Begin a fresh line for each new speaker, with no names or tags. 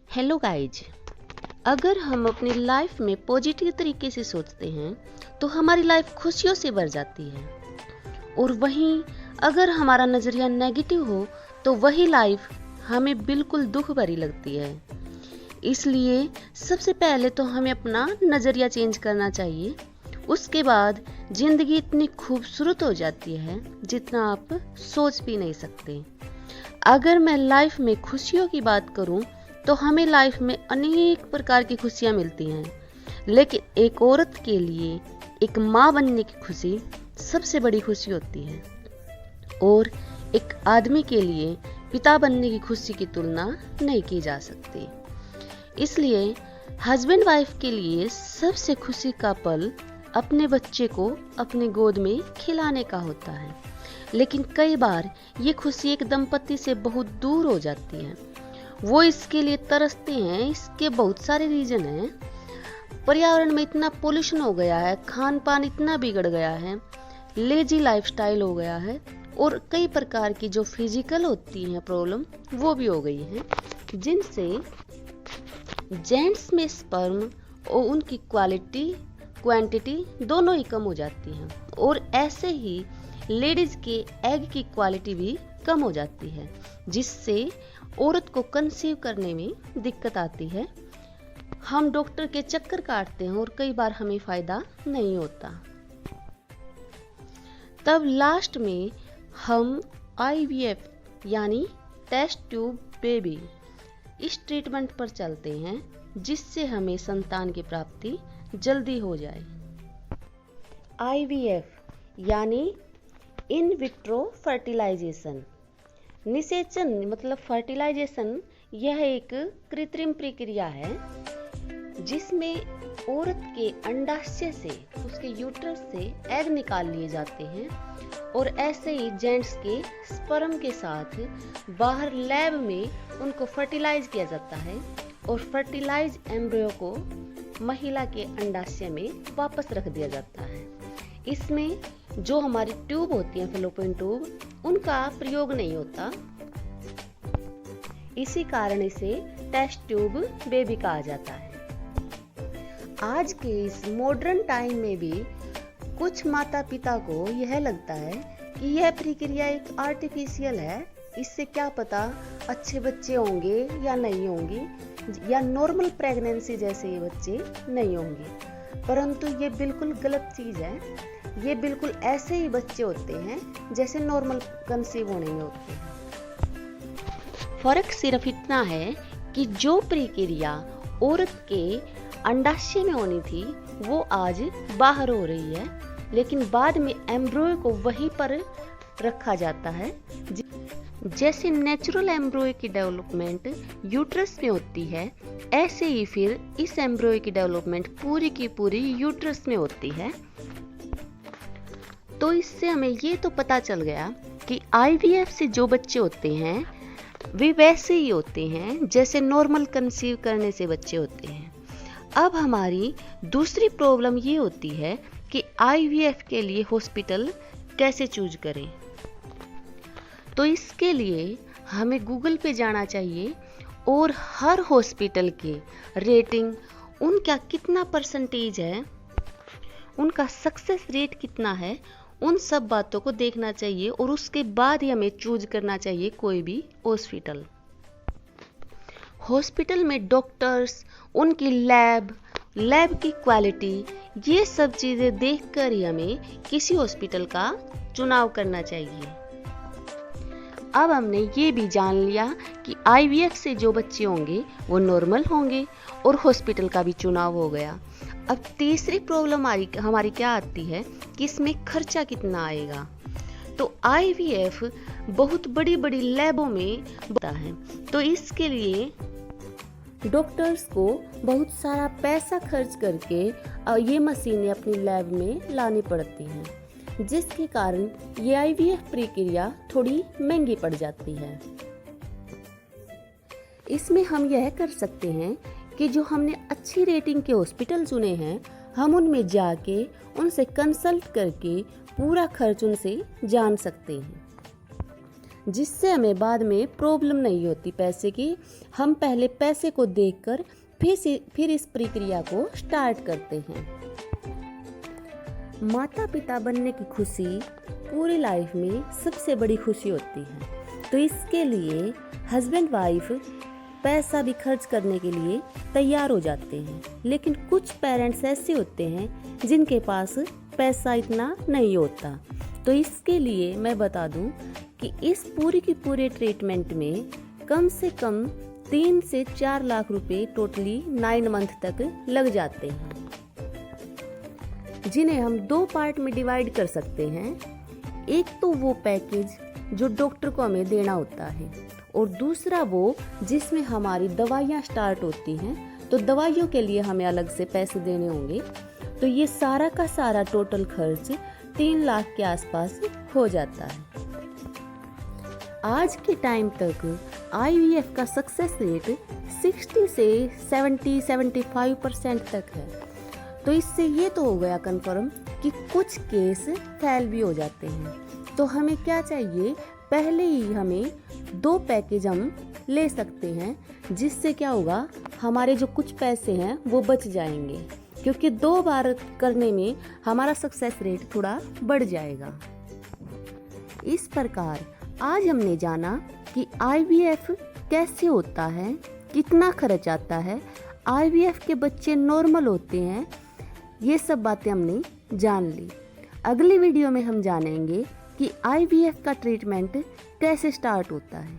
Hello guys. अगर हम अपनी लाइफ में पॉजिटिव तरीके से सोचते हैं तो हमारी लाइफ खुशियों से भर जाती है, और वहीं अगर हमारा नज़रिया नेगेटिव हो तो वही लाइफ हमें बिल्कुल दुख भरी लगती है। इसलिए सबसे पहले तो हमें अपना नज़रिया चेंज करना चाहिए। उसके बाद ज़िंदगी इतनी खूबसूरत हो जाती है जितना आप सोच भी नहीं सकते। अगर मैं लाइफ में खुशियों की बात करूं तो हमें लाइफ में अनेक प्रकार की खुशियां मिलती हैं, लेकिन एक औरत के लिए एक माँ बनने की खुशी सबसे बड़ी खुशी होती है, और एक आदमी के लिए पिता बनने की खुशी की तुलना नहीं की जा सकती। इसलिए हस्बैंड वाइफ के लिए सबसे खुशी का पल अपने बच्चे को अपने गोद में खिलाने का होता है, लेकिन कई बार ये खुशी एक दंपति से बहुत दूर हो जाती है। वो इसके लिए तरसते हैं। इसके बहुत सारे रीजन हैं। पर्यावरण में इतना पोल्यूशन हो गया है, खान पान इतना बिगड़ गया है, लेजी लाइफस्टाइल हो गया है, और कई प्रकार की जो फिजिकल होती हैं प्रॉब्लम वो भी हो गई हैं, जिनसे जेंट्स में स्पर्म और उनकी क्वांटिटी दोनों ही कम हो जाती हैं, और ऐसे ही लेडीज के एग की क्वालिटी भी कम हो जाती है, जिससे औरत को कंसीव करने में दिक्कत आती है। हम डॉक्टर के चक्कर काटते हैं और कई बार हमें फायदा नहीं होता। तब लास्ट में हम IVF यानी टेस्ट ट्यूब बेबी इस ट्रीटमेंट पर चलते हैं, जिससे हमें संतान की प्राप्ति जल्दी हो जाए। IVF यानी इन विट्रो फर्टिलाइजेशन, निषेचन मतलब फर्टिलाइजेशन, यह एक कृत्रिम प्रक्रिया है जिसमें औरत के अंडाशय से, उसके यूट्रस से एग निकाल लिए जाते हैं, और ऐसे ही जेंट्स के स्पर्म के साथ बाहर लैब में उनको फर्टिलाइज किया जाता है, और फर्टिलाइज एम्ब्रियो को महिला के अंडाशय में वापस रख दिया जाता है। इसमें जो हमारी ट्यूब होती है, फैलोपियन ट्यूब, उनका प्रयोग नहीं होता। इसी कारण इसे टेस्ट ट्यूब बेबी कहा जाता है। आज के इस मॉडर्न टाइम में भी कुछ माता पिता को यह लगता है कि यह प्रक्रिया एक आर्टिफिशियल है, इससे क्या पता अच्छे बच्चे होंगे या नहीं होंगे, या नॉर्मल प्रेगनेंसी जैसे ये बच्चे नहीं होंगे। परंतु ये बिल्कुल गलत चीज है। ये बिल्कुल ऐसे ही बच्चे होते हैं जैसे नॉर्मल कंसीव होने में होते हैं। फर्क सिर्फ इतना है कि जो प्रक्रिया औरत के अंडाशय में होनी थी वो आज बाहर हो रही है, लेकिन बाद में एम्ब्रियो को वहीं पर रखा जाता है। जैसे नेचुरल एम्ब्रियो की डेवलपमेंट यूट्रस में होती है, ऐसे ही फिर इस एम्ब्रियो की डेवलपमेंट पूरी की पूरी यूट्रस में होती है। तो इससे हमें ये तो पता चल गया कि IVF से जो बच्चे होते हैं वे वैसे ही होते हैं जैसे नॉर्मल कंसीव करने से बच्चे होते हैं। अब हमारी दूसरी प्रॉब्लम ये होती है कि IVF के लिए हॉस्पिटल कैसे चूज करें। तो इसके लिए हमें गूगल पे जाना चाहिए और हर हॉस्पिटल के रेटिंग, उनका कितना परसेंटेज है, उनका सक्सेस रेट कितना है, उन सब बातों को देखना चाहिए, और उसके बाद ही हमें चूज करना चाहिए कोई भी हॉस्पिटल। हॉस्पिटल में डॉक्टर्स, उनकी लैब की क्वालिटी, ये सब चीज़ें देखकर ही हमें किसी हॉस्पिटल का चुनाव करना चाहिए। अब हमने ये भी जान लिया कि IVF से जो बच्चे होंगे वो नॉर्मल होंगे, और हॉस्पिटल का भी चुनाव हो गया। अब तीसरी प्रॉब्लम हमारी क्या आती है कि इसमें खर्चा कितना आएगा। तो IVF बहुत बड़ी बड़ी लैबों में होता है, तो इसके लिए डॉक्टर्स को बहुत सारा पैसा खर्च करके ये मशीनें अपनी लैब में लानी पड़ती हैं, जिसके कारण ये IVF प्रक्रिया थोड़ी महंगी पड़ जाती है। इसमें हम यह कर सकते हैं कि जो हमने अच्छी रेटिंग के हॉस्पिटल चुने हैं, हम उनमें जाके उनसे कंसल्ट करके पूरा खर्च उनसे जान सकते हैं। जिससे हमें बाद में प्रॉब्लम नहीं होती पैसे की। हम पहले पैसे को देखकर फिर इस प्रक्रिया को स्टार्ट करते हैं। माता पिता बनने की खुशी पूरी लाइफ में सबसे बड़ी खुशी होती है, तो इसके लिए हस्बैंड वाइफ पैसा भी खर्च करने के लिए तैयार हो जाते हैं। लेकिन कुछ पेरेंट्स ऐसे होते हैं जिनके पास पैसा इतना नहीं होता। तो इसके लिए मैं बता दूं कि इस पूरी की पूरे ट्रीटमेंट में कम से कम 3 से 4 लाख रुपए टोटली 9 मंथ तक लग जाते हैं, जिन्हें हम 2 पार्ट में डिवाइड कर सकते हैं। एक तो वो पैकेज जो डॉक्टर को हमें देना होता है, और दूसरा वो जिसमें हमारी दवाइयाँ स्टार्ट होती हैं, तो दवाइयों के लिए हमें अलग से पैसे देने होंगे। तो ये सारा का सारा टोटल खर्च 3 लाख के आसपास हो जाता है। आज के टाइम तक IVF का सक्सेस रेट 60 से 70-75% तक है। तो इससे ये तो हो गया कंफर्म कि कुछ केस फेल भी हो जाते हैं। तो हमें क्या चाहिए, पहले ही हमें 2 पैकेज हम ले सकते हैं, जिससे क्या होगा, हमारे जो कुछ पैसे हैं वो बच जाएंगे, क्योंकि 2 बार करने में हमारा सक्सेस रेट थोड़ा बढ़ जाएगा। इस प्रकार आज हमने जाना कि IVF कैसे होता है, कितना खर्च आता है, IVF के बच्चे नॉर्मल होते हैं, ये सब बातें हमने जान ली। अगली वीडियो में हम जानेंगे कि IVF का ट्रीटमेंट कैसे स्टार्ट होता है।